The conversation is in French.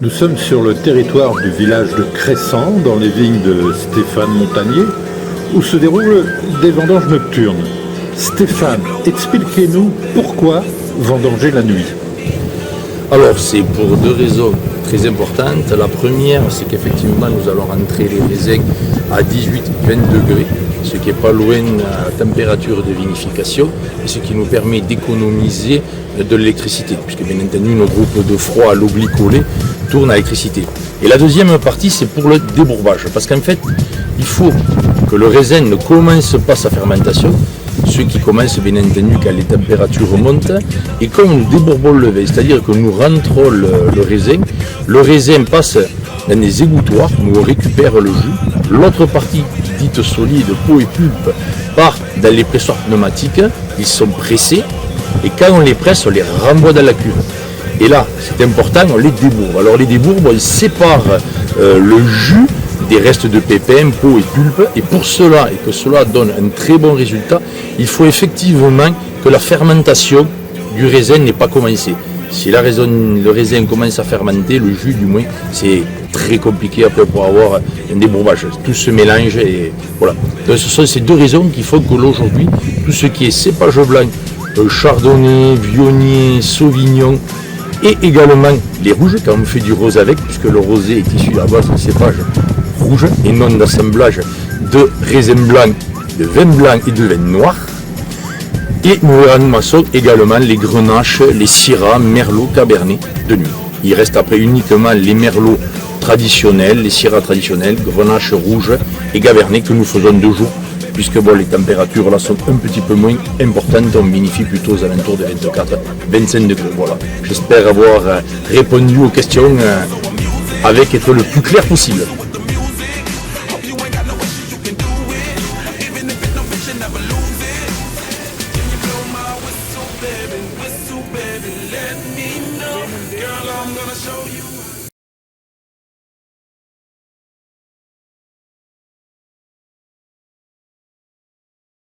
Nous sommes sur le territoire du village de Cressan, dans les vignes de Stéphane Montagnier, où se déroulent des vendanges nocturnes. Stéphane, expliquez-nous pourquoi vendanger la nuit. Alors c'est pour deux raisons très importantes. La première, c'est qu'effectivement nous allons rentrer les raisins à 18-20 degrés, ce qui n'est pas loin de la température de vinification, et ce qui nous permet d'économiser de l'électricité, puisque bien entendu nos groupes de froid à l'eau glycolée tournent à l'électricité. Et la deuxième partie, c'est pour le débourbage, parce qu'en fait, il faut que le raisin ne commence pas sa fermentation, ce qui commence bien entendu quand les températures montent, et comme nous débourbons le vin, c'est-à-dire que nous rentrons le raisin passe dans des égouttoirs, nous récupère le jus, l'autre partie dite solide, peau et pulpe, part dans les pressoirs pneumatiques, ils sont pressés, et quand on les presse, on les renvoie dans la cuve. Et là, c'est important, on les débourbe. Alors les débourbes, on sépare le jus des restes de pépins, peau et pulpe, et pour cela, et que cela donne un très bon résultat, il faut effectivement que la fermentation du raisin n'ait pas commencé. Si le raisin commence à fermenter, le jus du moins, c'est très compliqué après pour avoir un débourbage. Tout se mélange et voilà. Donc ce sont ces deux raisons qui font que l'aujourd'hui, tout ce qui est cépage blanc, chardonnay, viognier, sauvignon, et également les rouges, quand on fait du rosé avec, puisque le rosé est issu à base de cépage rouge et non d'assemblage de raisins blancs, de vin blanc et de vin noir. Et nous ramassons également les grenaches, les syrahs, merlot, cabernet de nuit. Il reste après uniquement les merlots traditionnels, les syrahs traditionnels, grenaches rouges et cabernet que nous faisons 2 jours, puisque bon, les températures là sont un petit peu moins importantes, on vinifie plutôt aux alentours de 24-25 degrés. Voilà. J'espère avoir répondu aux questions avec être le plus clair possible. Baby, let me know, girl, I'm gonna show you.